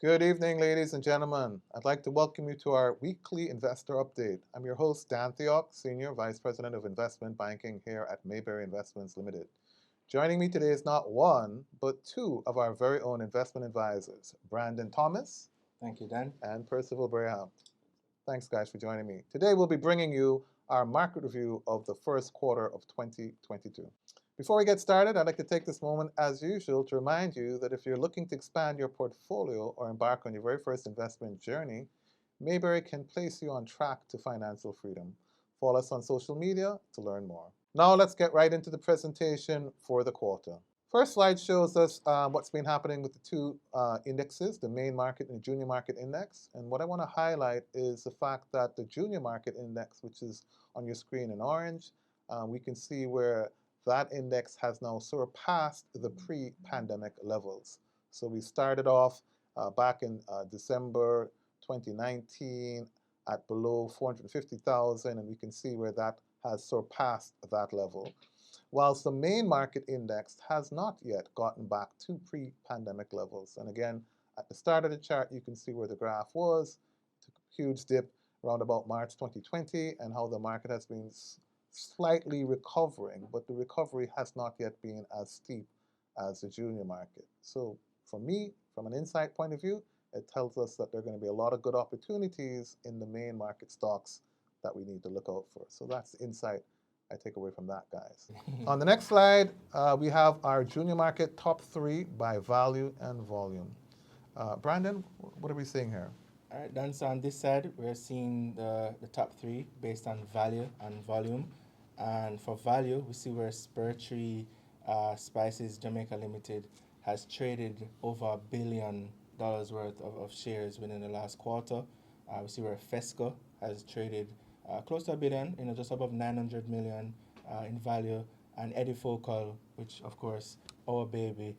Good evening, ladies and gentlemen. I'd like to welcome you to our weekly investor update. I'm your host, Dan Theok, Senior Vice President of Investment Banking here at Mayberry Investments Limited. Joining me today is not one, but two of our very own investment advisors, Brandon Thomas Thank you, Dan. and Percival Braham. Thanks, guys, for joining me. Today, we'll be bringing you our market review of the first quarter of 2022. Before we get started, I'd like to take this moment, as usual, to remind you that if you're looking to expand your portfolio or embark on your very first investment journey, Mayberry can place you on track to financial freedom. Follow us on social media to learn more. Now let's get right into the presentation for the quarter. First slide shows us what's been happening with the two indexes, the main market and the junior market index. And what I want to highlight is the fact that the junior market index, which is on your screen in orange, we can see where that index has now surpassed the pre-pandemic levels. So we started off back in December 2019 at below 450,000, and we can see where that has surpassed that level. Whilst the main market index has not yet gotten back to pre-pandemic levels. And again, at the start of the chart, you can see where the graph was, took a huge dip around about March 2020, and how the market has been slightly recovering, but the recovery has not yet been as steep as the junior market. So for me, from an insight point of view, it tells us that there are going to be a lot of good opportunities in the main market stocks that we need to look out for. So that's the insight I take away from that, guys. On the next slide, we have our junior market top three by value and volume. Brandon, what are we seeing here? All right, Dan, so on this side, we're seeing the top three based on value and volume. And for value, we see where Spur Tree Spices Jamaica Limited has traded over $1 billion worth of shares within the last quarter. We see where Fesco has traded close to $1 billion, just above 900 million in value. And Eddie Focal, which of course, our baby,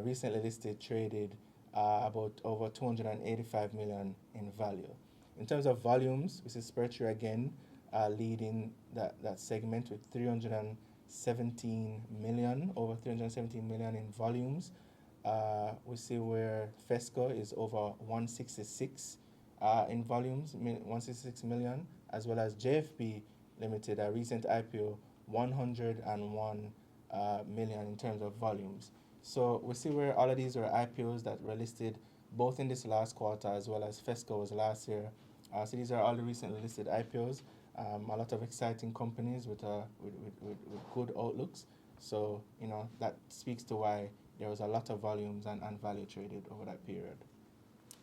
recently listed, traded about over 285 million in value. In terms of volumes, we see Spurtree again leading that segment with 317 million, over 317 million in volumes. We see where Fesco is over 166 in volumes, 166 million, as well as JFB Limited, a recent IPO, 101 million in terms of volumes. So we see where all of these were IPOs that were listed both in this last quarter as well as Fesco was last year. So these are all the recently listed IPOs. A lot of exciting companies with good outlooks. So, that speaks to why there was a lot of volumes and value traded over that period.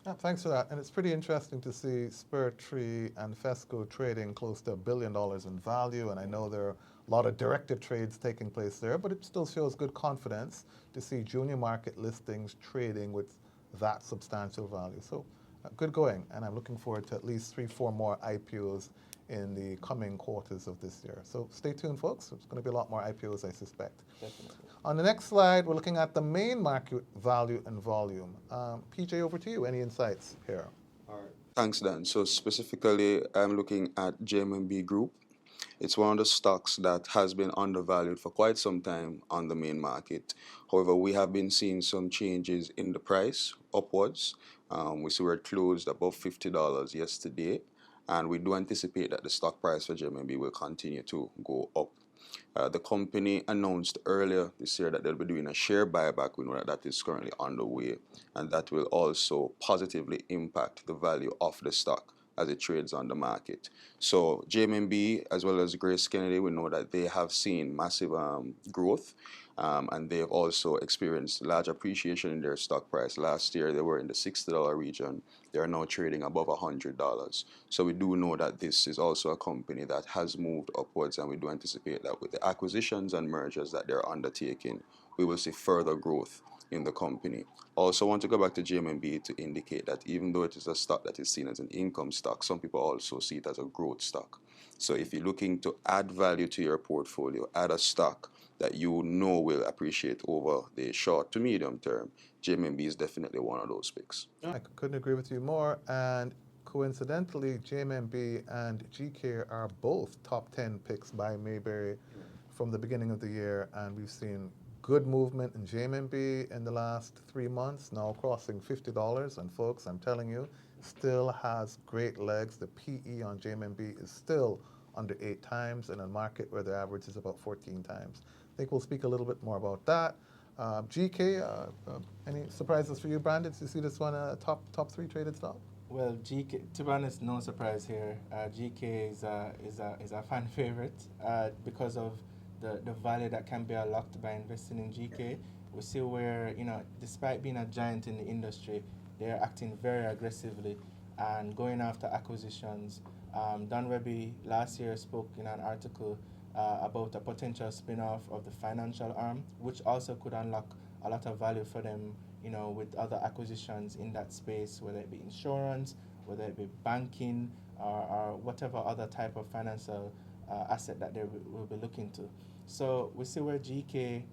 Yeah, thanks for that. And it's pretty interesting to see Spurtree and Fesco trading close to $1 billion in value. And I know there are a lot of directed trades taking place there, but it still shows good confidence to see junior market listings trading with that substantial value. So good going. And I'm looking forward to at least 3-4 more IPOs in the coming quarters of this year. So stay tuned, folks. There's going to be a lot more IPOs, I suspect. Definitely. On the next slide, we're looking at the main market value and volume. PJ, over to you. Any insights here? All right. Thanks, Dan. So specifically, I'm looking at JMB Group. It's one of the stocks that has been undervalued for quite some time on the main market. However, we have been seeing some changes in the price upwards. We see where it closed above $50 yesterday, and we do anticipate that the stock price for JMB will continue to go up. The company announced earlier this year that they'll be doing a share buyback. We know that is currently underway, and that will also positively impact the value of the stock as it trades on the market. So JMB as well as Grace Kennedy, we know that they have seen massive growth, and they have also experienced large appreciation in their stock price. Last year they were in the $60 region. They are now trading above $100. So we do know that this is also a company that has moved upwards, and we do anticipate that with the acquisitions and mergers that they're undertaking, we will see further growth in the company. Also want to go back to JMB to indicate that even though it is a stock that is seen as an income stock, some people also see it as a growth stock. So if you're looking to add value to your portfolio, add a stock that you know will appreciate over the short to medium term, JMB is definitely one of those picks. I couldn't agree with you more. And coincidentally, JMB and GK are both top 10 picks by Mayberry from the beginning of the year, and we've seen good movement in JMB in the last 3 months, now crossing $50. And folks, I'm telling you, still has great legs. The PE on JMB is still under 8 times in a market where the average is about 14 times. I think we'll speak a little bit more about that. GK, any surprises for you, Brandon? Did you see this one top 3 traded stock? Well, GK, to be honest, no surprise here. GK is a fan favorite because of the value that can be unlocked by investing in GK. We see where, despite being a giant in the industry, they're acting very aggressively and going after acquisitions. Don Webby last year spoke in an article about a potential spin-off of the financial arm, which also could unlock a lot of value for them, with other acquisitions in that space, whether it be insurance, whether it be banking, or whatever other type of financial asset that they will be looking to. So we see where GK,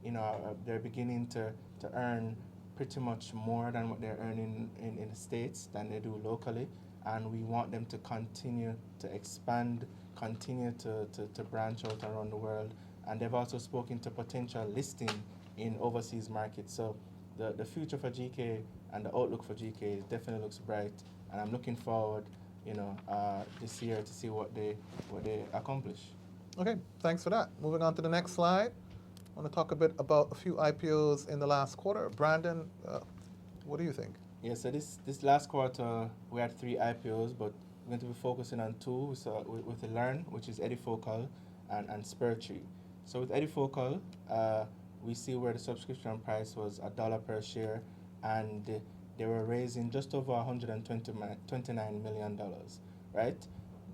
they're beginning to earn pretty much more than what they're earning in the States than they do locally. And we want them to continue to expand, continue to branch out around the world. And they've also spoken to potential listing in overseas markets. So the future for GK and the outlook for GK definitely looks bright. And I'm looking forward, this year to see what they accomplish. Okay, thanks for that. Moving on to the next slide. I want to talk a bit about a few IPOs in the last quarter. Brandon, what do you think? Yeah, so this last quarter, we had 3 IPOs, but we're going to be focusing on 2. So with the Learn, which is Edifocal, and SpurTree. So with Edifocal, we see where the subscription price was $1 per share, and they were raising just over $129 million, right?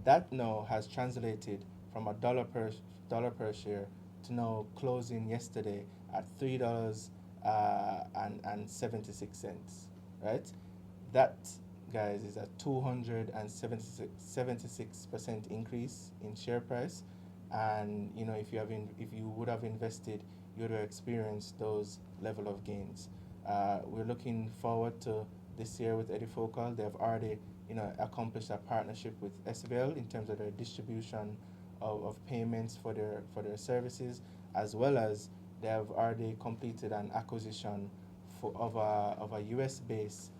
That now has translated from $1 per share to now closing yesterday at $3.76, right? That, guys, is a 276% increase in share price. And if you would have invested, you would have experienced those level of gains. We're looking forward to this year with Edifocal. They've already accomplished a partnership with SVL in terms of their distribution of payments for their services, as well as they have already completed an acquisition of a US-based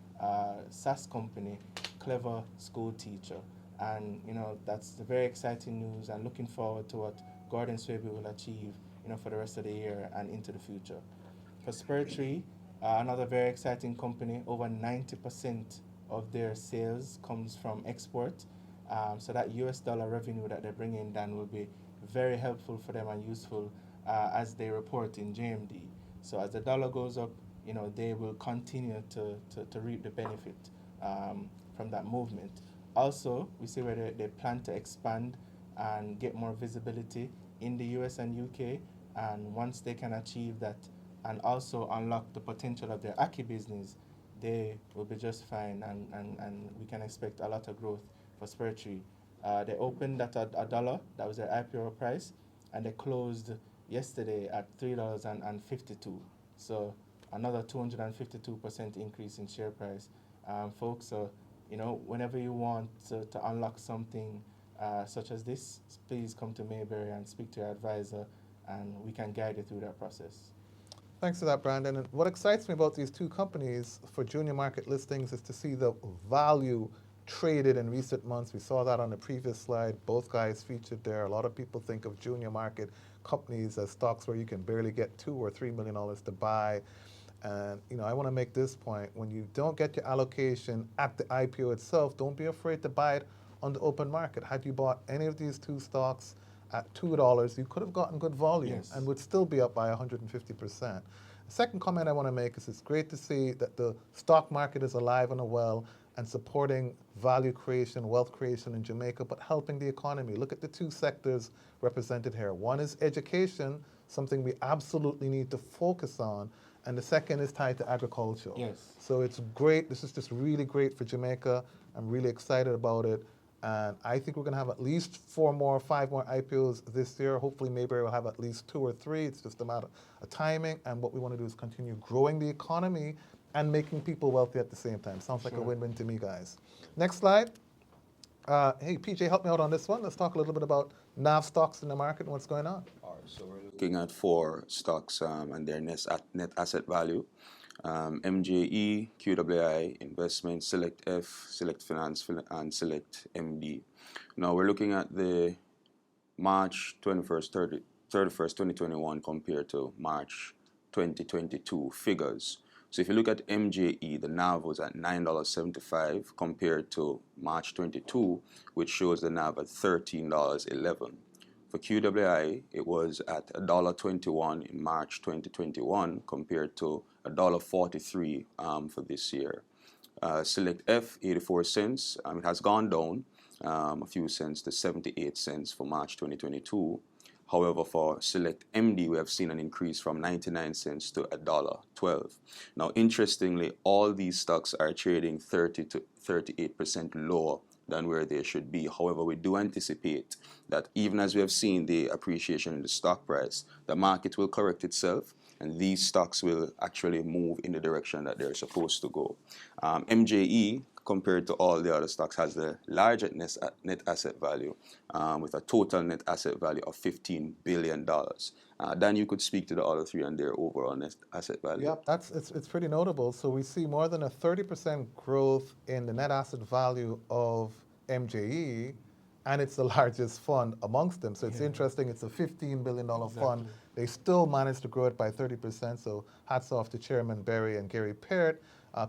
SaaS company, Clever School Teacher. And that's very exciting news, and looking forward to what Gordon Swaby will achieve for the rest of the year and into the future. For SpurTree, another very exciting company, over 90% of their sales comes from export. So that US dollar revenue that they bring in then will be very helpful for them and useful as they report in JMD. So as the dollar goes up, they will continue to reap the benefit from that movement. Also, we see where they plan to expand and get more visibility in the US and UK. And once they can achieve that and also unlock the potential of their Aki business, they will be just fine, and we can expect a lot of growth for SpurTree. They opened at $1, that was their IPO price, and they closed yesterday at $3.52. So another 252% increase in share price. Folks, so whenever you want to unlock something such as this, please come to Mayberry and speak to your advisor, and we can guide you through that process. Thanks for that, Brandon. And what excites me about these 2 companies for junior market listings is to see the value traded in recent months. We saw that on the previous slide. Both guys featured there. A lot of people think of junior market companies as stocks where you can barely get $2 or $3 million to buy. And I want to make this point. When you don't get your allocation at the IPO itself, don't be afraid to buy it on the open market. Had you bought any of these 2 stocks at $2, you could have gotten good volume, Yes, and would still be up by 150%. The second comment I want to make is it's great to see that the stock market is alive and well and supporting value creation, wealth creation in Jamaica, but helping the economy. Look at the 2 sectors represented here. One is education, something we absolutely need to focus on, and the second is tied to agriculture. yes. So it's great. This is just really great for Jamaica. I'm really excited about it. And I think we're going to have at least 4 more, 5 more IPOs this year. Hopefully Mayberry will have at least 2 or 3. It's just a matter of timing. And what we want to do is continue growing the economy and making people wealthy at the same time. Sounds like a win-win to me, guys. Next slide. Hey, PJ, help me out on this one. Let's talk a little bit about NAV stocks in the market and what's going on. All right, so we're looking at four stocks and their net asset value. MJE, QWI, Investment, Select F, Select Finance, and Select MD. Now we're looking at the March 21st, 31st, 2021 compared to March 2022 figures. So if you look at MJE, the NAV was at $9.75 compared to March 22, which shows the NAV at $13.11. For QWI, it was at $1.21 in March 2021 compared to $1.43 for this year. Select F, 84 cents. It has gone down a few cents to 78 cents for March 2022. However, for Select MD, we have seen an increase from 99 cents to $1.12. Now, interestingly, all these stocks are trading 30 to 38% lower than where they should be. However, we do anticipate that even as we have seen the appreciation in the stock price, the market will correct itself and these stocks will actually move in the direction that they're supposed to go. MJE, compared to all the other stocks, has the largest net asset value with a total net asset value of $15 billion. Dan, you could speak to the other three and their overall net asset value. Yep, it's pretty notable. So we see more than a 30% growth in the net asset value of MJE, and it's the largest fund amongst them. So it's interesting. It's a $15 billion fund. They still managed to grow it by 30%. So hats off to Chairman Berry and Gary Parrott.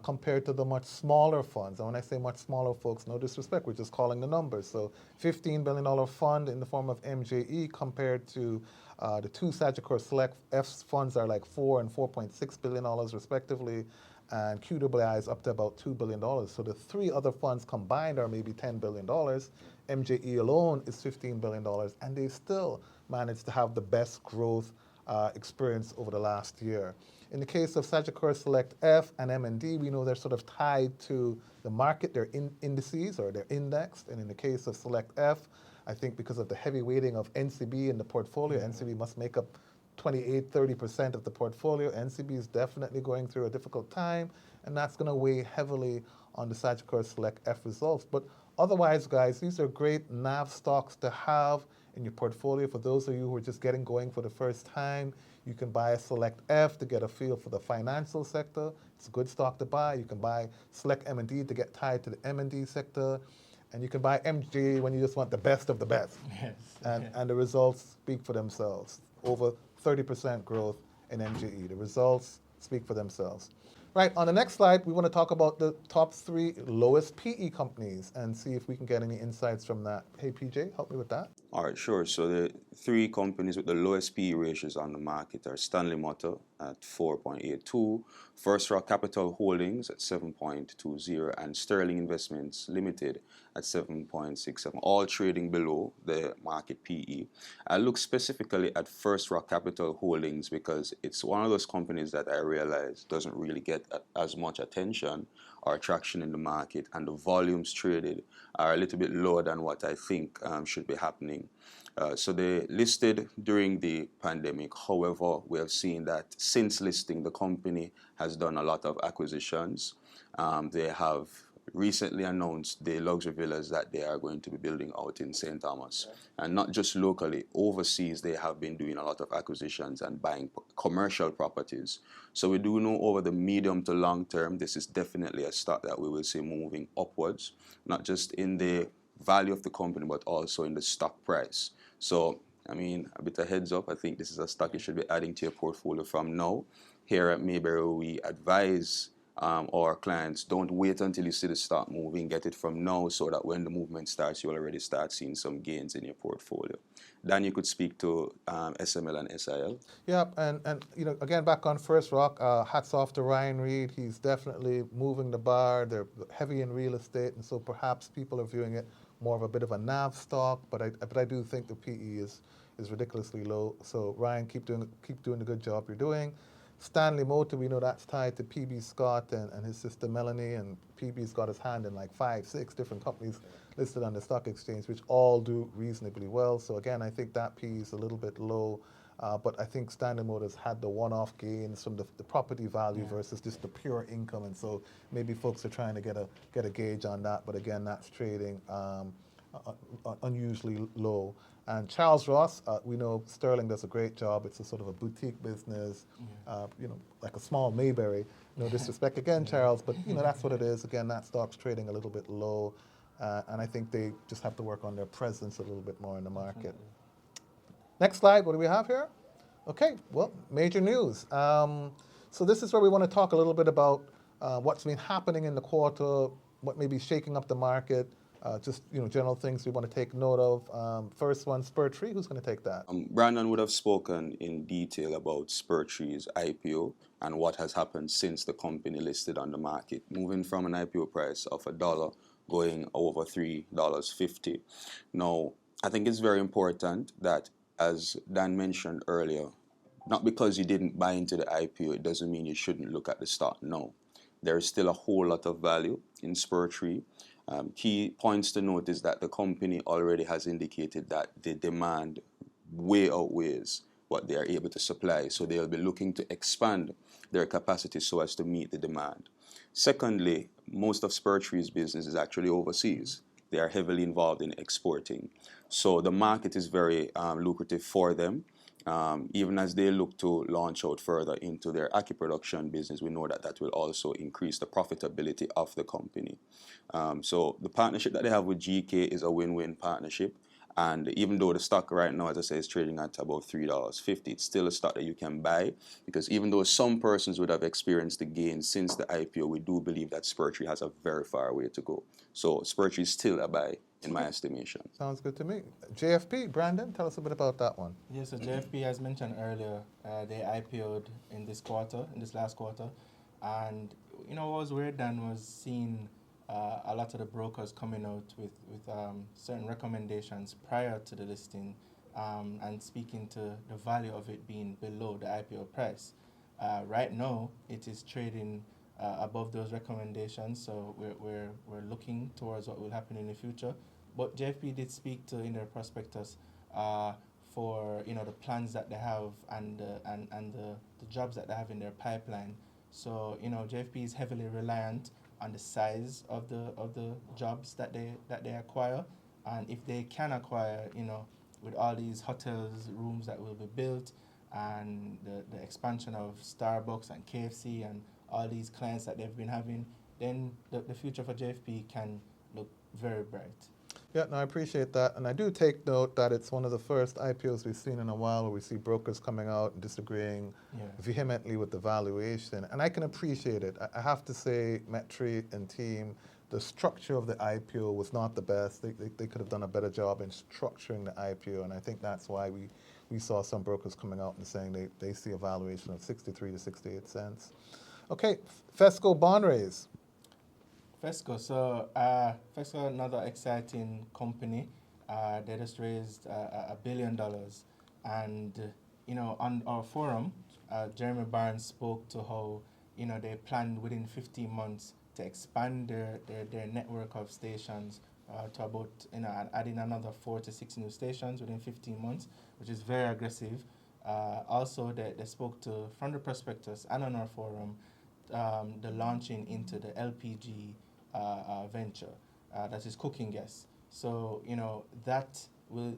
Compared to the much smaller funds. And when I say much smaller, folks, no disrespect, we're just calling the numbers. So $15 billion fund in the form of MJE compared to the two Sagicor Select F funds are like $4 and $4.6 billion respectively. And QWI is up to about $2 billion. So the three other funds combined are maybe $10 billion. MJE alone is $15 billion. And they still managed to have the best growth experience over the last year. In the case of Sagicor Select F and M&D, we know they're sort of tied to the market. They're indices or they're indexed. And in the case of Select F, I think because of the heavy weighting of NCB in the portfolio, NCB must make up 28, 30% of the portfolio. NCB is definitely going through a difficult time, and that's going to weigh heavily on the Sagicor Select F results. But otherwise, guys, these are great NAV stocks to have in your portfolio. For those of you who are just getting going for the first time, you can buy a Select F to get a feel for the financial sector. It's a good stock to buy. You can buy Select M&D to get tied to the M&D sector. And you can buy MJ when you just want the best of the best. Yes. And the results speak for themselves. Over 30% growth in MJE. The results speak for themselves. Right, on the next slide, we want to talk about the top 3 lowest PE companies and see if we can get any insights from that. Hey, PJ, help me with that. All right, sure. So the 3 companies with the lowest PE ratios on the market are Stanley Motor at 4.82, First Rock Capital Holdings at 7.20, and Sterling Investments Limited at 7.67, all trading below the market PE. I look specifically at First Rock Capital Holdings because it's one of those companies that I realize doesn't really get as much attention or traction in the market, and the volumes traded are a little bit lower than what I think should be happening. So they listed during the pandemic. However, we have seen that since listing, the company has done a lot of acquisitions. They have recently announced the luxury villas that they are going to be building out in St. Thomas. And not just locally, overseas they have been doing a lot of acquisitions and buying commercial properties. So we do know over the medium to long term, this is definitely a stock that we will see moving upwards, not just in the value of the company, but also in the stock price. So, I mean, a bit of heads up, I think this is a stock you should be adding to your portfolio from now. Here at Mayberry, we advise our clients, don't wait until you see the stock moving, get it from now so that when the movement starts, you'll already start seeing some gains in your portfolio. Dan, you could speak to SML and SIL. Yeah, and you know, again, back on First Rock, hats off to Ryan Reed. He's definitely moving the bar. They're heavy in real estate, and so perhaps people are viewing it more of a bit of a NAV stock, but I do think the PE is ridiculously low. So Ryan, keep doing the good job you're doing. Stanley Motor, we know that's tied to PB Scott and his sister Melanie, and PB's got his hand in like 5, 6 different companies listed on the stock exchange, which all do reasonably well. So again, I think that PE is a little bit low, but I think Stanley Motors had the one-off gains from the property value versus just the pure income, and so maybe folks are trying to get a gauge on that. But again, that's trading unusually low. And Charles Ross, we know Sterling does a great job. It's a sort of a boutique business, like a small Mayberry. No disrespect again, Charles, but that's what it is. Again, that stock's trading a little bit low, and I think they just have to work on their presence a little bit more in the market. Next slide, what do we have here? Okay, well, major news. So this is where we want to talk a little bit about what's been happening in the quarter, what may be shaking up the market, just general things we want to take note of. First one, Spur Tree, who's going to take that? Brandon would have spoken in detail about Spurtree's IPO and what has happened since the company listed on the market, moving from an IPO price of $1 going over $3.50. Now, I think it's very important that, as Dan mentioned earlier, not because you didn't buy into the IPO, it doesn't mean you shouldn't look at the stock. No, there is still a whole lot of value in Spurtree. Key points to note is that the company already has indicated that the demand way outweighs what they are able to supply, so they'll be looking to expand their capacity so as to meet the demand. Secondly, most of Spurtree's business is actually overseas. They are heavily involved in exporting, so the market is very lucrative for them. Even as they look to launch out further into their Aki production business, we know that that will also increase the profitability of the company. So the partnership that they have with GK is a win-win partnership. And even though the stock right now, as I say, is trading at about $3.50, it's still a stock that you can buy, because even though some persons would have experienced the gain since the IPO, we do believe that Spurtree has a very far way to go. So Spurtree is still a buy in my estimation. Sounds good to me. JFP, Brandon, tell us a bit about that one. Yes, so JFP, as mentioned earlier, they IPO'd in this last quarter. And, what was weird then was seeing a lot of the brokers coming out with certain recommendations prior to the listing, and speaking to the value of it being below the IPO price. Right now, it is trading above those recommendations, so we're looking towards what will happen in the future. But JFP did speak to in their prospectus for the plans that they have and the jobs that they have in their pipeline. So JFP is heavily reliant on the size of the jobs that they acquire, and if they can acquire with all these hotels, rooms that will be built, and the expansion of Starbucks and KFC and all these clients that they've been having, then the future for JFP can look very bright. Yeah, no, I appreciate that. And I do take note that it's one of the first IPOs we've seen in a while where we see brokers coming out and disagreeing vehemently with the valuation. And I can appreciate it. I have to say, Metri and team, the structure of the IPO was not the best. They could have done a better job in structuring the IPO. And I think that's why we saw some brokers coming out and saying they see a valuation of 63 to 68 cents. Okay, Fesco bond raise. Fesco, another exciting company. They just raised $1 billion, and on our forum, Jeremy Barnes spoke to how they planned within 15 months to expand their network of stations to about adding another 4 to 6 new stations within 15 months, which is very aggressive. Also, they spoke to from the prospectus and on our forum the launching into the LPG venture, that is cooking gas. So that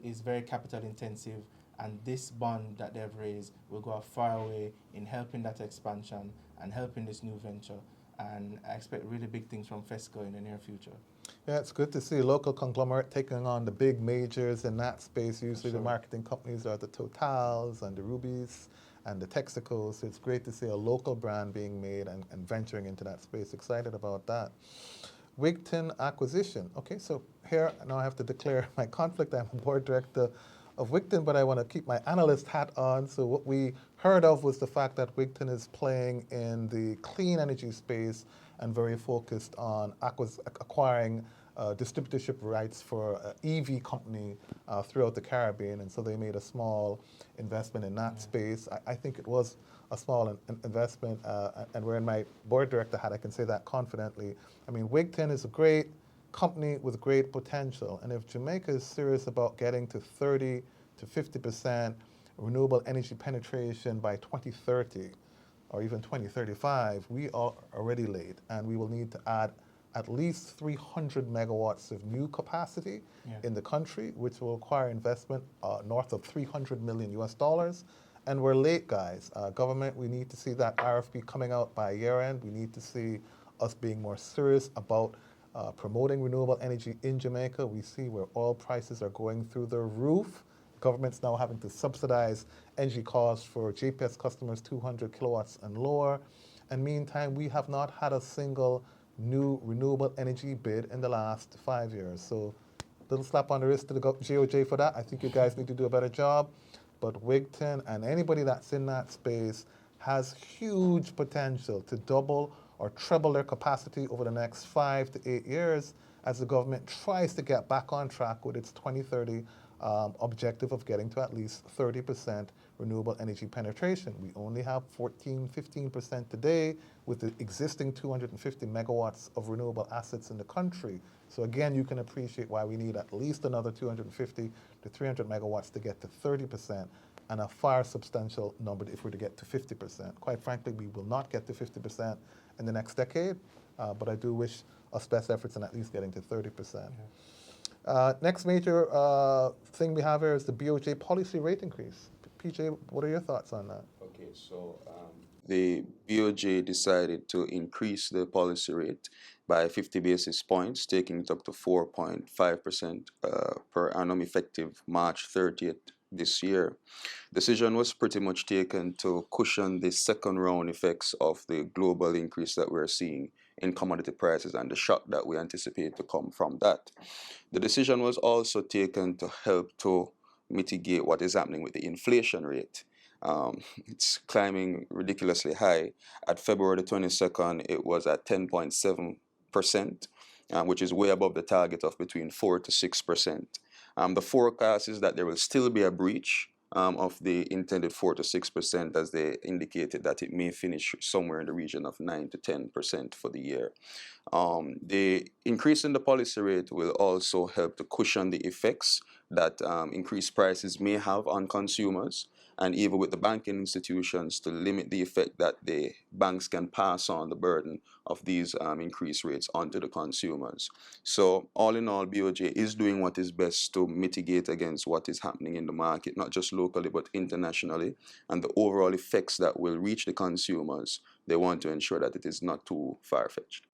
is very capital intensive, and this bond that they've raised will go a far way in helping that expansion and helping this new venture. And I expect really big things from Fesco in the near future. Yeah, it's good to see a local conglomerate taking on the big majors in that space. Usually the marketing companies are the Totals and the Rubies and the Texacos. So it's great to see a local brand being made and venturing into that space. Excited about that. Wigton acquisition. Okay, so here now I have to declare my conflict. I'm a board director of Wigton, but I want to keep my analyst hat on. So what we heard of was the fact that Wigton is playing in the clean energy space and very focused on acquiring distributorship rights for an EV company throughout the Caribbean. And so they made a small investment in that space. I think it was a small investment, and we're in my board director hat, I can say that confidently. I mean, Wigton is a great company with great potential, and if Jamaica is serious about getting to 30 to 50% renewable energy penetration by 2030 or even 2035, we are already late, and we will need to add at least 300 megawatts of new capacity in the country, which will require investment north of 300 million US dollars. And we're late, guys. Government, we need to see that RFP coming out by year end. We need to see us being more serious about promoting renewable energy in Jamaica. We see where oil prices are going through the roof. Government's now having to subsidize energy costs for JPS customers 200 kilowatts and lower. And meantime, we have not had a single new renewable energy bid in the last 5 years. So little slap on the wrist to the GOJ for that. I think you guys need to do a better job. But Wigton and anybody that's in that space has huge potential to double or treble their capacity over the next 5 to 8 years as the government tries to get back on track with its 2030 objective of getting to at least 30% renewable energy penetration. We only have 14, 15% today with the existing 250 megawatts of renewable assets in the country. So again, you can appreciate why we need at least another 250 to 300 megawatts to get to 30%, and a far substantial number if we're to get to 50%. Quite frankly, we will not get to 50% in the next decade, but I do wish us best efforts in at least getting to 30%. Next major thing we have here is the BOJ policy rate increase. PJ, what are your thoughts on that? Okay, so the BOJ decided to increase the policy rate by 50 basis points, taking it up to 4.5% per annum effective March 30th this year. Decision was pretty much taken to cushion the second round effects of the global increase that we're seeing in commodity prices and the shock that we anticipate to come from that. The decision was also taken to help to mitigate what is happening with the inflation rate. It's climbing ridiculously high. At February the 22nd, it was at 10.7%, which is way above the target of between 4 to 6%. The forecast is that there will still be a breach of the intended 4 to 6%, as they indicated that it may finish somewhere in the region of 9 to 10% for the year. The increase in the policy rate will also help to cushion the effects that increased prices may have on consumers, and even with the banking institutions to limit the effect that the banks can pass on the burden of these increased rates onto the consumers. So all in all, BOJ is doing what is best to mitigate against what is happening in the market, not just locally but internationally, and the overall effects that will reach the consumers. They want to ensure that it is not too far-fetched.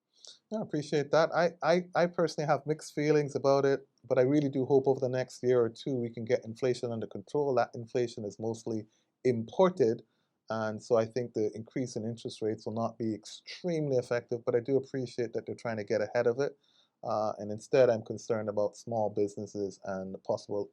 I appreciate that. I personally have mixed feelings about it, but I really do hope over the next year or two we can get inflation under control. That inflation is mostly imported, and so I think the increase in interest rates will not be extremely effective, but I do appreciate that they're trying to get ahead of it. And instead, I'm concerned about small businesses and the possible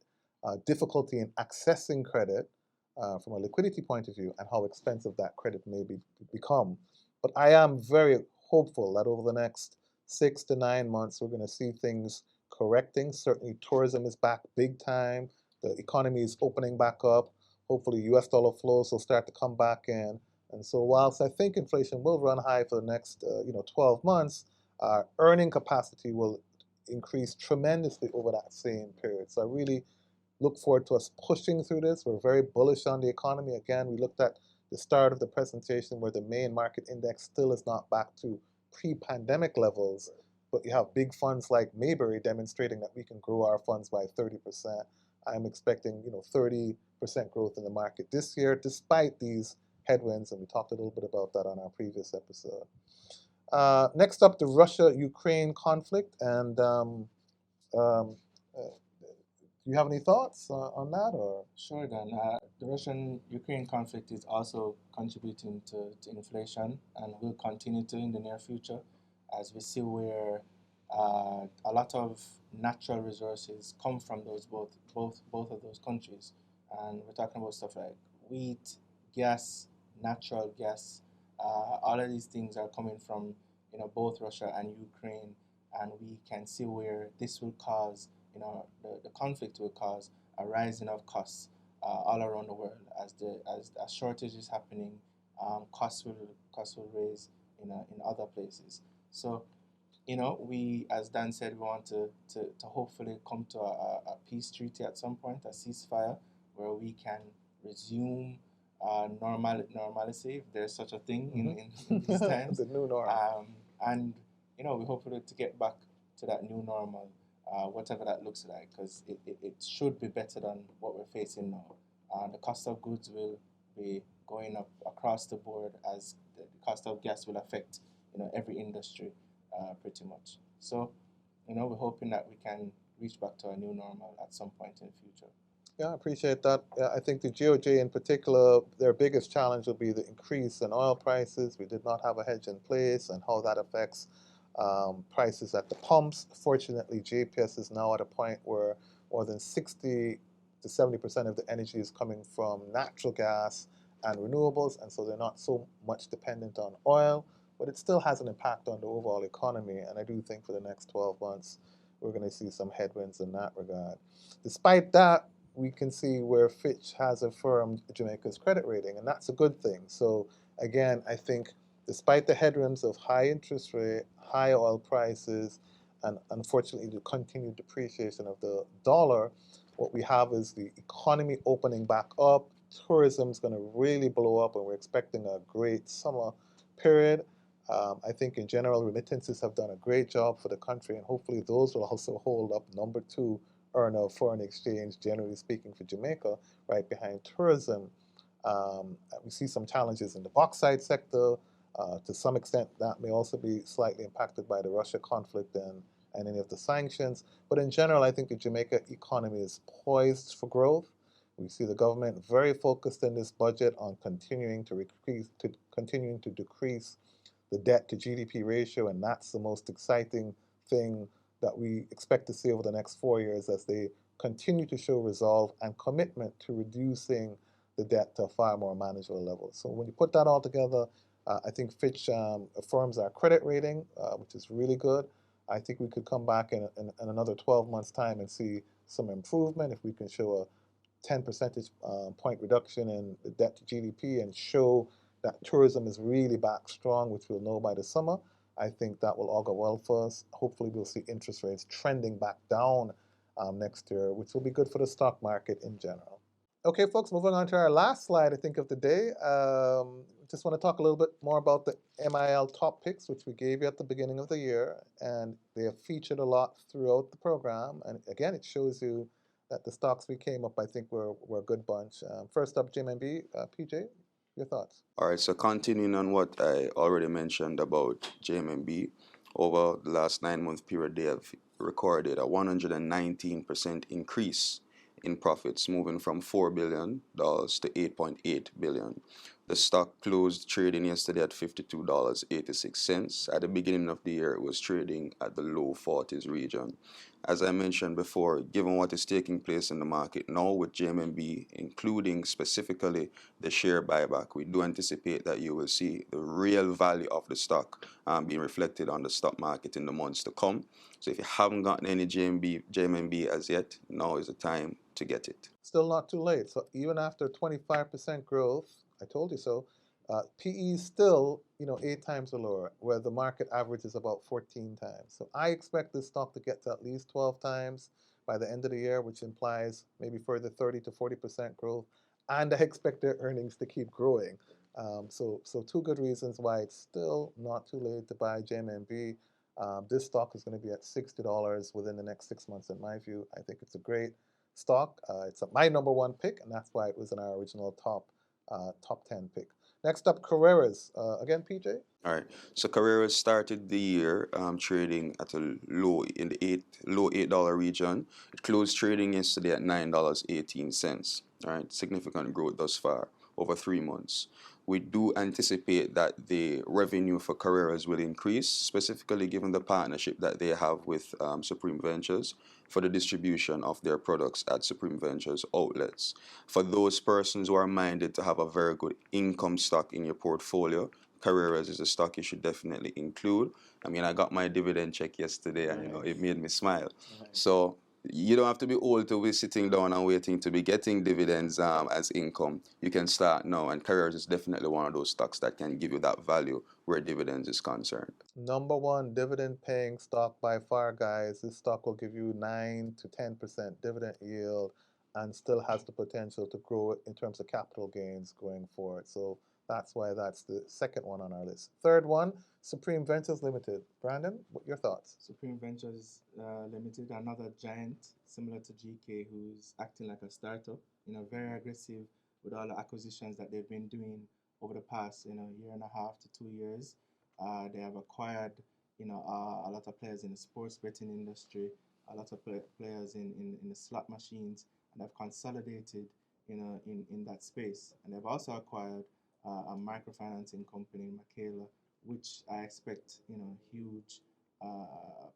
difficulty in accessing credit from a liquidity point of view and how expensive that credit may become. But I am very hopeful that over the next 6 to 9 months, we're going to see things correcting. Certainly, tourism is back big time. The economy is opening back up. Hopefully, US dollar flows will start to come back in. And so whilst I think inflation will run high for the next 12 months, our earning capacity will increase tremendously over that same period. So I really look forward to us pushing through this. We're very bullish on the economy. Again, we looked at the start of the presentation where the main market index still is not back to pre-pandemic levels, but you have big funds like Mayberry demonstrating that we can grow our funds by 30%. I'm expecting 30% growth in the market this year, despite these headwinds, and we talked a little bit about that on our previous episode. Next up, the Russia-Ukraine conflict, and do you have any thoughts on that? Or Sure, Dan. The Russian-Ukraine conflict is also contributing to inflation and will continue to in the near future, as we see where a lot of natural resources come from both of those countries. And we're talking about stuff like wheat, gas, natural gas. All of these things are coming from both Russia and Ukraine, and we can see where this will cause the conflict will cause a rising of costs all around the world as a shortage is happening. Costs will raise in other places. So we, as Dan said, we want to hopefully come to a peace treaty at some point, a ceasefire where we can resume normalcy, if there's such a thing in these times. the new norm. And we hope to get back to that new normal, whatever that looks like, because it should be better than what we're facing now. The cost of goods will be going up across the board, as the cost of gas will affect every industry, pretty much. So we're hoping that we can reach back to a new normal at some point in the future. Yeah, I appreciate that. Yeah, I think the GOJ in particular, their biggest challenge will be the increase in oil prices. We did not have a hedge in place, and how that affects prices at the pumps. Fortunately, JPS is now at a point where more than 60 to 70% of the energy is coming from natural gas and renewables, and so they're not so much dependent on oil, but it still has an impact on the overall economy. And I do think for the next 12 months, we're going to see some headwinds in that regard. Despite that, we can see where Fitch has affirmed Jamaica's credit rating, and that's a good thing. So again, I think despite the headwinds of high interest rate, high oil prices, and unfortunately the continued depreciation of the dollar, what we have is the economy opening back up. Tourism is going to really blow up, and we're expecting a great summer period. I think in general, remittances have done a great job for the country, and hopefully those will also hold up. Number two earner of foreign exchange, generally speaking, for Jamaica, right behind tourism. We see some challenges in the bauxite sector. To some extent, that may also be slightly impacted by the Russia conflict and any of the sanctions. But in general, I think the Jamaica economy is poised for growth. We see the government very focused in this budget on continuing to decrease the debt to GDP ratio, and that's the most exciting thing that we expect to see over the next 4 years as they continue to show resolve and commitment to reducing the debt to a far more manageable level. So when you put that all together, I think Fitch affirms our credit rating, which is really good. I think we could come back in another 12 months' time and see some improvement if we can show a 10 percentage point reduction in the debt to GDP and show that tourism is really back strong, which we'll know by the summer. I think that will augur well for us. Hopefully, we'll see interest rates trending back down next year, which will be good for the stock market in general. Okay, folks, moving on to our last slide, I think, of the day. Just want to talk a little bit more about the MIL top picks, which we gave you at the beginning of the year, and they have featured a lot throughout the program. And again, it shows you that the stocks we came up, I think, were a good bunch. First up, JMB, PJ, your thoughts? All right, so continuing on what I already mentioned about JMB, over the last 9 month period, they have recorded a 119% increase in profits, moving from $4 billion to $8.8 billion. The stock closed trading yesterday at $52.86. At the beginning of the year, it was trading at the low 40s region. As I mentioned before, given what is taking place in the market now with JMB, including specifically the share buyback, we do anticipate that you will see the real value of the stock being reflected on the stock market in the months to come. So if you haven't gotten any JMB as yet, now is the time to get it. Still not too late. So even after 25% growth, I told you so, PE is still 8 times or lower, where the market average is about 14 times. So I expect this stock to get to at least 12 times by the end of the year, which implies maybe further 30 to 40% growth. And I expect their earnings to keep growing. So two good reasons why it's still not too late to buy JMB. This stock is going to be at $60 within the next 6 months, in my view. I think it's a great stock. It's my number one pick, and that's why it was in our original top 10 pick. Next up, Carreras. Again, PJ? All right. So Carrera started the year trading at a low $8 region. It closed trading yesterday at $9.18. All right. Significant growth thus far over 3 months. We do anticipate that the revenue for Carreras will increase, specifically given the partnership that they have with Supreme Ventures for the distribution of their products at Supreme Ventures outlets. For those persons who are minded to have a very good income stock in your portfolio, Carreras is a stock you should definitely include. I mean, I got my dividend check yesterday, and it made me smile. So you don't have to be old to be sitting down and waiting to be getting dividends as income. You can start now, and Carreras is definitely one of those stocks that can give you that value where dividends is concerned. Number one dividend paying stock by far, guys. This stock will give you 9 to 10% dividend yield and still has the potential to grow in terms of capital gains going forward. So That's why that's the second one on our list. Third one, Supreme Ventures Limited. Brandon, what your thoughts? Supreme Ventures Limited, another giant similar to GK, who's acting like a startup. Very aggressive with all the acquisitions that they've been doing over the past, year and a half to 2 years. They have acquired, a lot of players in the sports betting industry, a lot of players in the slot machines, and have consolidated, in that space. And they've also acquired a microfinancing company, Michaela, which I expect, huge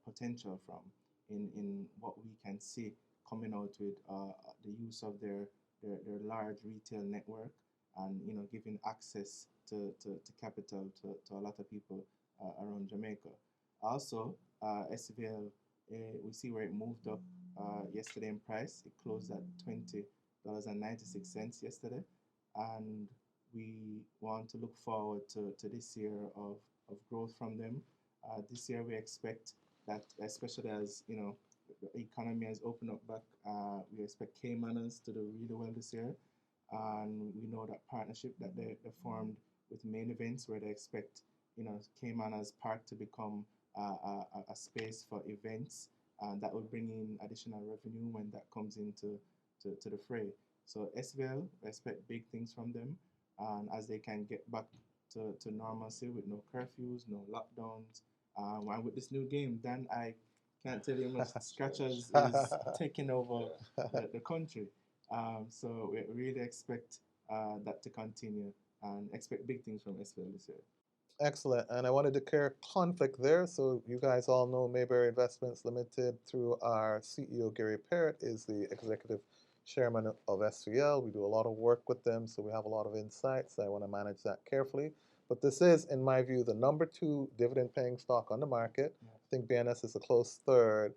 potential from in what we can see coming out with the use of their large retail network and giving access to capital to a lot of people around Jamaica. Also, SVL, we see where it moved up yesterday in price. It closed at $20.96 yesterday, and we want to look forward to this year of growth from them. This year we expect that, especially as the economy has opened up back, we expect Caymaners to do really well this year, and we know that partnership that they formed with Main Events, where they expect Caymaners Park to become a space for events, and that will bring in additional revenue when that comes into to the fray. So SVL, I expect big things from them, and as they can get back to normalcy with no curfews, no lockdowns, and with this new game, then I can't tell you how much Scratchers is taking over the country. So we really expect that to continue and expect big things from SVL this year. Excellent. And I want to declare conflict there. So you guys all know Mayberry Investments Limited through our CEO, Gary Parrott, is the executive chairman of SVL. We do a lot of work with them, so we have a lot of insights. I want to manage that carefully. But this is, in my view, the number two dividend paying stock on the market. Yeah. I think BNS is a close third.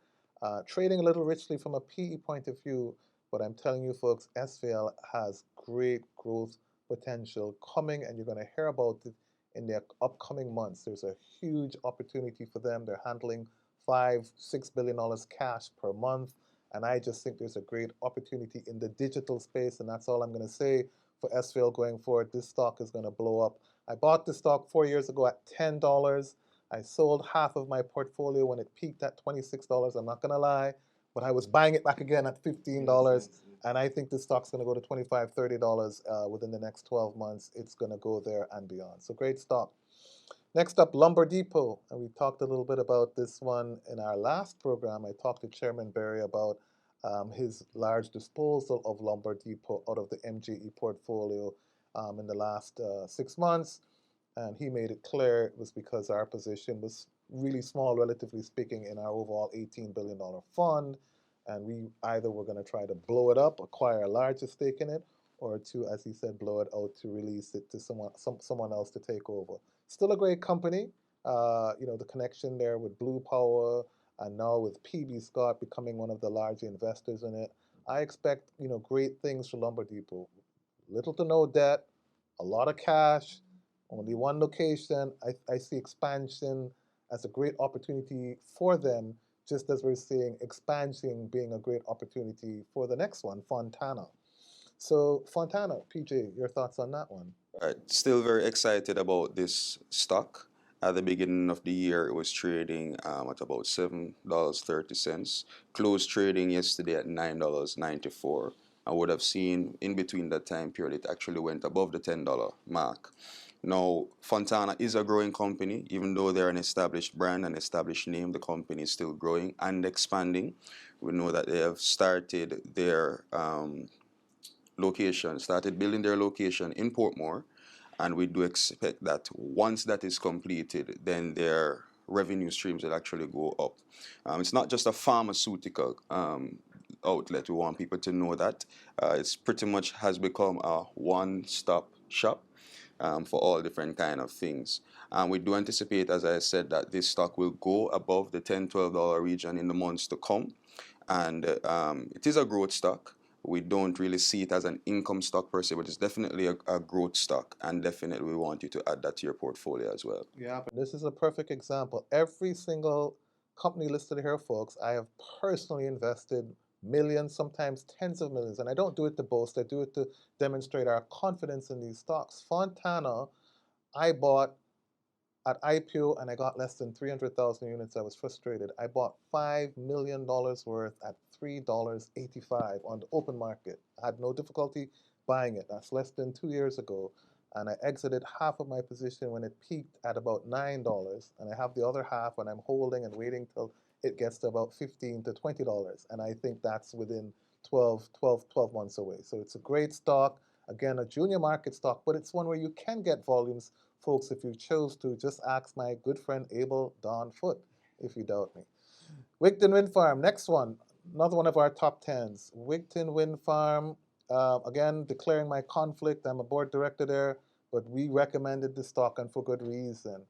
Trading a little richly from a PE point of view, but I'm telling you folks, SVL has great growth potential coming, and you're going to hear about it in the upcoming months. There's a huge opportunity for them. They're handling $5-6 billion cash per month, and I just think there's a great opportunity in the digital space, and that's all I'm going to say for SVL going forward. This stock is going to blow up. I bought this stock 4 years ago at $10. I sold half of my portfolio when it peaked at $26. I'm not going to lie, but I was buying it back again at $15. Yes. And I think this stock's going to go to $25-30 within the next 12 months. It's going to go there and beyond. So great stock. Next up, Lumber Depot. And we talked a little bit about this one in our last program. I talked to Chairman Berry about his large disposal of Lumber Depot out of the MGE portfolio in the last 6 months. And he made it clear it was because our position was really small, relatively speaking, in our overall $18 billion fund. And we either were going to try to blow it up, acquire a larger stake in it, or to, as he said, blow it out to release it to someone else to take over. Still a great company. The connection there with Blue Power and now with PB Scott becoming one of the large investors in it. I expect, great things for Lumber Depot. Little to no debt, a lot of cash, only one location. I see expansion as a great opportunity for them, just as we're seeing expansion being a great opportunity for the next one, Fontana. So, Fontana, PJ, your thoughts on that one? Right. Still very excited about this stock. At the beginning of the year, it was trading at about $7.30. Closed trading yesterday at $9.94. I would have seen in between that time period, it actually went above the $10 mark. Now, Fontana is a growing company. Even though they're an established brand, an established name, the company is still growing and expanding. We know that they have started their started building their location in Portmore, and we do expect that once that is completed, then their revenue streams will actually go up. It's not just a pharmaceutical outlet. We want people to know that it's pretty much has become a one-stop shop for all different kind of things. We do anticipate, as I said, that this stock will go above the $10-12 region in the months to come, and it is a growth stock. We don't really see it as an income stock per se, but it's definitely a growth stock, and definitely we want you to add that to your portfolio as well. Yeah, but this is a perfect example. Every single company listed here, folks, I have personally invested millions, sometimes tens of millions. And I don't do it to boast, I do it to demonstrate our confidence in these stocks. Fontana, I bought at IPO and I got less than 300,000 units. I was frustrated. I bought $5 million worth at $3.85 on the open market. I had no difficulty buying it. That's less than 2 years ago. And I exited half of my position when it peaked at about $9. And I have the other half and I'm holding and waiting till it gets to about $15 to $20. And I think that's within 12 months away. So it's a great stock. Again, a junior market stock, but it's one where you can get volumes. Folks, if you chose to, just ask my good friend Abel Don Foote, if you doubt me. Wigton Wind Farm, next one, another one of our top tens. Wigton Wind Farm, again, declaring my conflict. I'm a board director there, but we recommended this stock and for good reason.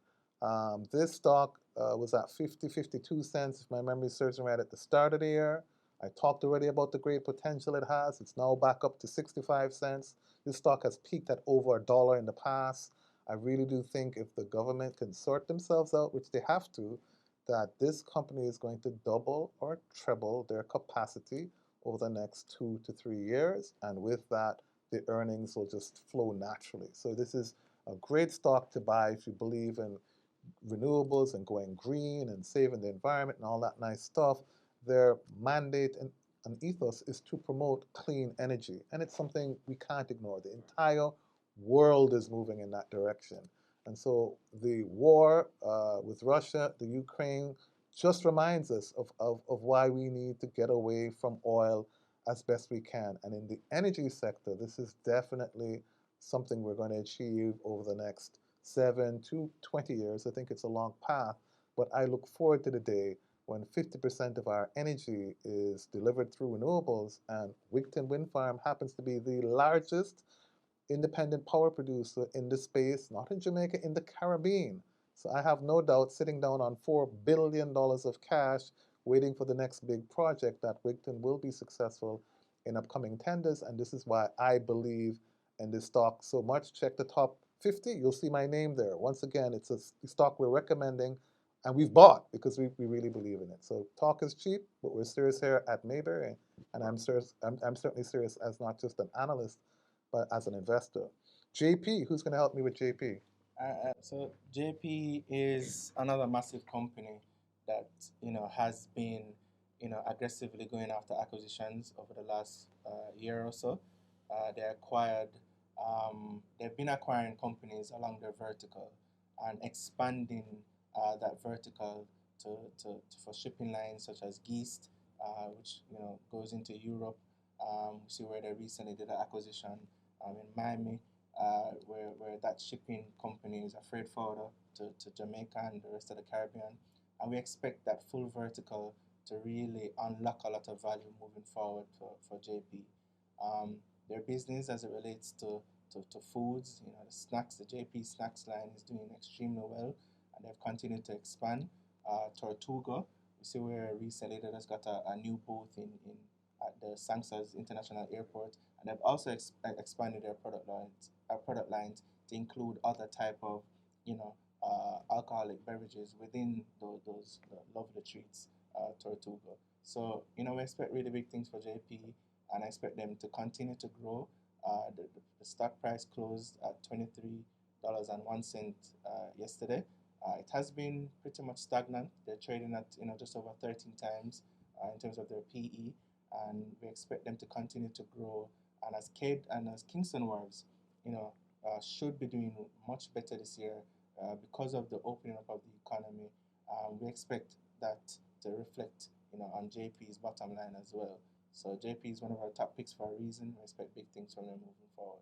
This stock was at 52 cents, if my memory serves me right, at the start of the year. I talked already about the great potential it has. It's now back up to 65 cents. This stock has peaked at over $1 in the past. I really do think if the government can sort themselves out, which they have to, that this company is going to double or treble their capacity over the next 2 to 3 years. And with that, the earnings will just flow naturally. So this is a great stock to buy if you believe in renewables and going green and saving the environment and all that nice stuff. Their mandate and ethos is to promote clean energy. And it's something we can't ignore. The entire world is moving in that direction. And so the war with Russia, the Ukraine, just reminds us of why we need to get away from oil as best we can. And in the energy sector, this is definitely something we're going to achieve over the next 7 to 20 years. I think it's a long path, but I look forward to the day when 50% of our energy is delivered through renewables, and Wigton Wind Farm happens to be the largest independent power producer in the space, not in Jamaica, in the Caribbean. So I have no doubt sitting down on $4 billion of cash waiting for the next big project that Wigton will be successful in upcoming tenders. And this is why I believe in this stock so much. Check the top 50, you'll see my name there. Once again, it's a stock we're recommending and we've bought because we really believe in it. So talk is cheap, but we're serious here at Mayberry. And I'm certainly serious as not just an analyst, but as an investor. JP, who's going to help me with JP? So JP is another massive company that has been aggressively going after acquisitions over the last year or so. They acquired. They've been acquiring companies along their vertical and expanding that vertical to for shipping lines such as Geest, which goes into Europe. We see where they recently did an acquisition in Miami, where that shipping company is a freight forwarder to Jamaica and the rest of the Caribbean. And we expect that full vertical to really unlock a lot of value moving forward for JP. Their business as it relates to foods, the snacks, the JP Snacks line is doing extremely well, and they've continued to expand. Tortuga, we see where recently they just got a new booth in at the Sangsas International Airport, and they've also expanded their product lines to include other type of alcoholic beverages within those lovely treats, Tortuga. So we expect really big things for JP, and I expect them to continue to grow. The stock price closed at $23.01 yesterday. It has been pretty much stagnant. They're trading at just over 13 times in terms of their PE, and we expect them to continue to grow. And as Kingston Wharves, should be doing much better this year because of the opening up of the economy. We expect that to reflect, on JP's bottom line as well. So JP is one of our top picks for a reason. We expect big things from them moving forward.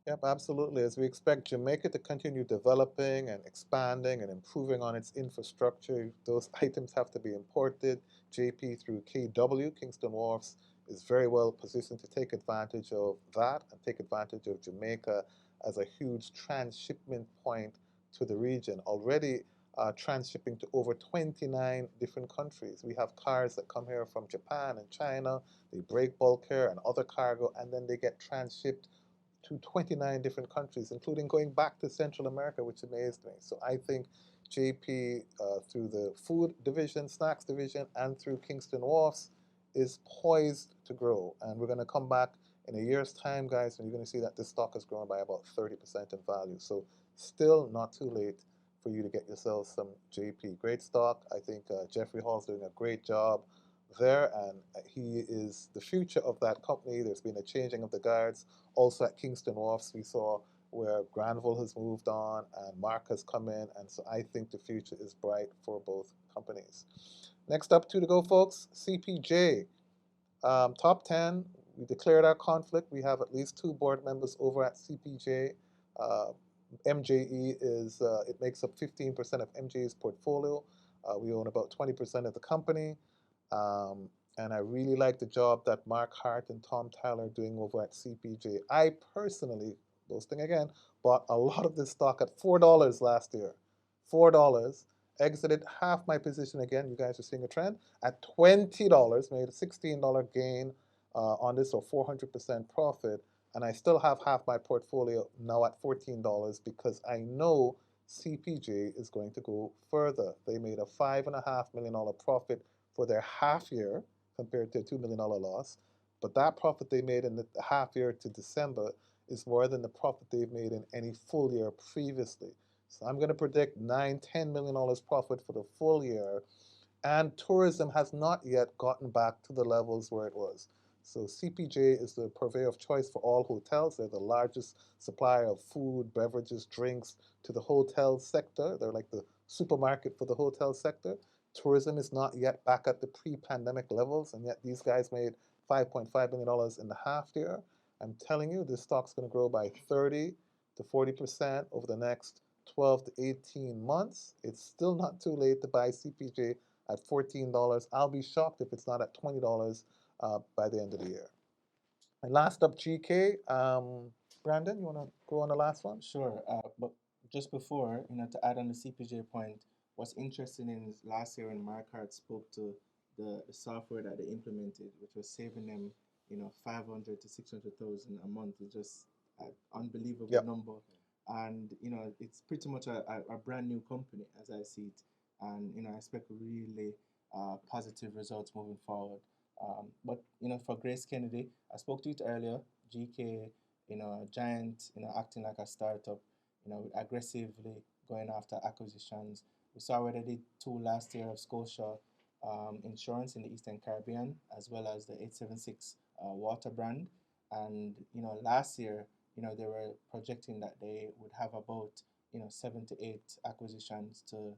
Yep, absolutely. As we expect Jamaica to continue developing and expanding and improving on its infrastructure, those items have to be imported. JP through KW, Kingston Wharves, is very well positioned to take advantage of that and take advantage of Jamaica as a huge transshipment point to the region. Already transshipping to over 29 different countries. We have cars that come here from Japan and China, they break bulk here and other cargo, and then they get transshipped to 29 different countries, including going back to Central America, which amazed me. So I think JP, through the food division, snacks division, and through Kingston Wharfs, is poised to grow. And we're going to come back in a year's time, guys, and you're going to see that this stock has grown by about 30% in value. So still not too late for you to get yourself some JP. Great stock. I think Jeffrey Hall's doing a great job there, and he is the future of that company. There's been a changing of the guards. Also at Kingston Wharfs, we saw where Granville has moved on and Mark has come in, and so I think the future is bright for both companies. Next up, two to go, folks. CPJ, top 10. We declared our conflict. We have at least two board members over at CPJ. Uh, MJE is, it makes up 15% of MJE's portfolio. We own about 20% of the company. Um, and I really like the job that Mark Hart and Tom Tyler are doing over at CPJ. I personally, boasting again, bought a lot of this stock at $4 last year. $4. Exited half my position again. You guys are seeing a trend at $20. Made a $16 gain on this, or 400% profit. And I still have half my portfolio now at $14 because I know CPJ is going to go further. They made a $5.5 million profit for their half year compared to a $2 million loss. But that profit they made in the half year to December is more than the profit they've made in any full year previously. So I'm going to predict $9-10 million profit for the full year, and tourism has not yet gotten back to the levels where it was. So CPJ is the purveyor of choice for all hotels. They're the largest supplier of food, beverages, drinks to the hotel sector. They're like the supermarket for the hotel sector. Tourism is not yet back at the pre-pandemic levels, and yet these guys made $5.5 million in the half year. I'm telling you, this stock's going to grow by 30 to 40% over the next 12 to 18 months. It's still not too late to buy CPJ at $14. I'll be shocked if it's not at $20 by the end of the year. And last up, GK. Brandon, you want to go on the last one? Sure. But just before, to add on the CPJ point, what's interesting is last year when Mark Hart spoke to the software that they implemented, which was saving them, 500 to 600,000 a month, is just an unbelievable Yep. number. And it's pretty much a brand new company as I see it, and I expect really positive results moving forward. But for Grace Kennedy, I spoke to it earlier. GK, a giant, acting like a startup, aggressively going after acquisitions. We saw where they did two last year of Scotia Insurance in the Eastern Caribbean, as well as the 876 water brand. And last year, they were projecting that they would have about 7 to 8 acquisitions to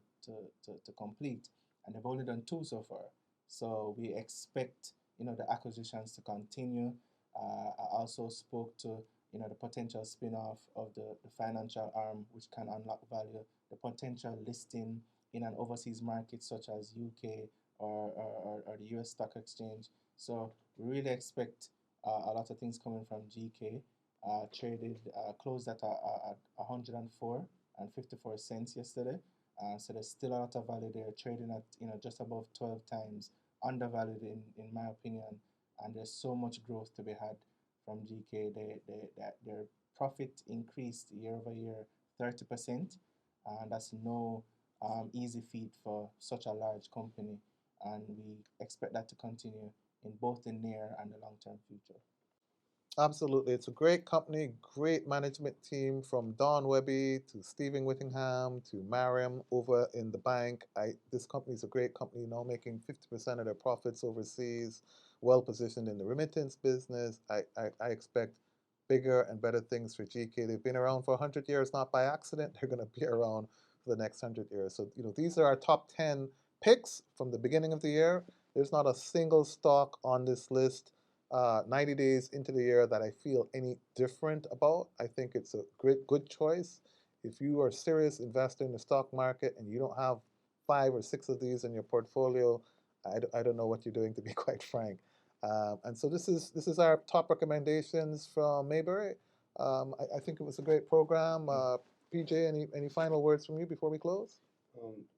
complete, and they've only done two so far. So we expect the acquisitions to continue. I also spoke to the potential spin-off of the financial arm, which can unlock value, the potential listing in an overseas market such as UK or the US stock exchange. So we really expect a lot of things coming from GK. Traded closed at 104 and 54 cents yesterday. So there's still a lot of value there, trading at just above 12 times, undervalued in my opinion. And there's so much growth to be had from GK. Their profit increased year over year 30%, and that's no easy feat for such a large company. And we expect that to continue in both the near and the long term future. Absolutely. It's a great company, great management team from Don Webby to Stephen Whittingham to Mariam over in the bank. This company is a great company now, making 50% of their profits overseas, well positioned in the remittance business. I expect bigger and better things for GK. They've been around for 100 years, not by accident. They're going to be around for the next 100 years. So, these are our top 10 picks from the beginning of the year. There's not a single stock on this list 90 days into the year that I feel any different about. I think it's a good choice. If you are a serious investor in the stock market and you don't have 5 or 6 of these in your portfolio, I don't know what you're doing, to be quite frank. And so this is our top recommendations from Mayberry. I think it was a great program. PJ, any final words from you before we close?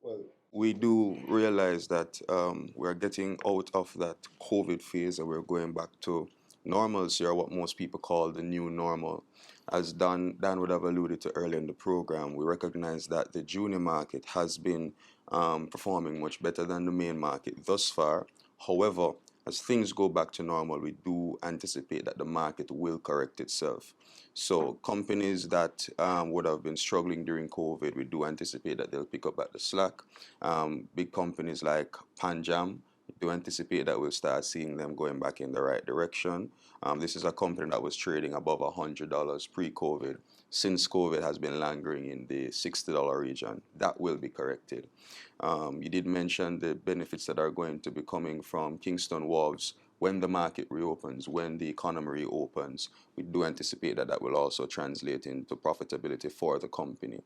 Well, we do realize that we're getting out of that COVID phase and we're going back to normalcy, or what most people call the new normal. As Dan would have alluded to earlier in the program, we recognize that the junior market has been performing much better than the main market thus far. However, as things go back to normal, we do anticipate that the market will correct itself. So companies that would have been struggling during COVID, we do anticipate that they'll pick up at the slack. Big companies like Panjam, we do anticipate that we'll start seeing them going back in the right direction. This is a company that was trading above $100 pre-COVID. Since COVID has been lingering in the $60 region, that will be corrected. You did mention the benefits that are going to be coming from Kingston Wharves when the market reopens, when the economy reopens. We do anticipate that that will also translate into profitability for the company.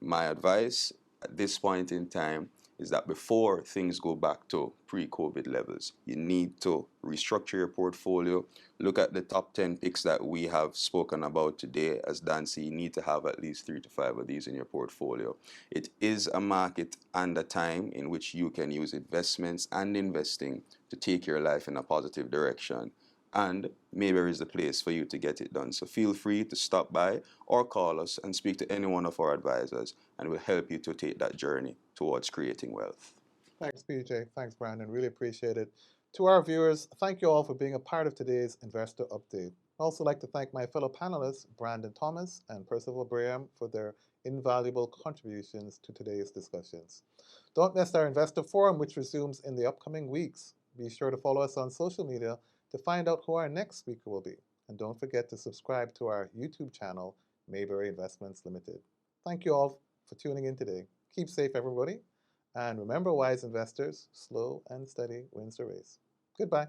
My advice at this point in time is that before things go back to pre-COVID levels, you need to restructure your portfolio. Look at the top 10 picks that we have spoken about today. As Dan said, you need to have at least 3 to 5 of these in your portfolio. It is a market and a time in which you can use investments and investing to take your life in a positive direction. And Mayberry is the place for you to get it done. So feel free to stop by or call us and speak to any one of our advisors, and we'll help you to take that journey towards creating wealth. Thanks, PJ. Thanks, Brandon. Really appreciate it. To our viewers, thank you all for being a part of today's Investor Update. I'd also like to thank my fellow panelists, Brandon Thomas and Percival Braham, for their invaluable contributions to today's discussions. Don't miss our Investor Forum, which resumes in the upcoming weeks. Be sure to follow us on social media to find out who our next speaker will be. And don't forget to subscribe to our YouTube channel, Mayberry Investments Limited. Thank you all for tuning in today. Keep safe, everybody. And remember, wise investors, slow and steady wins the race. Goodbye.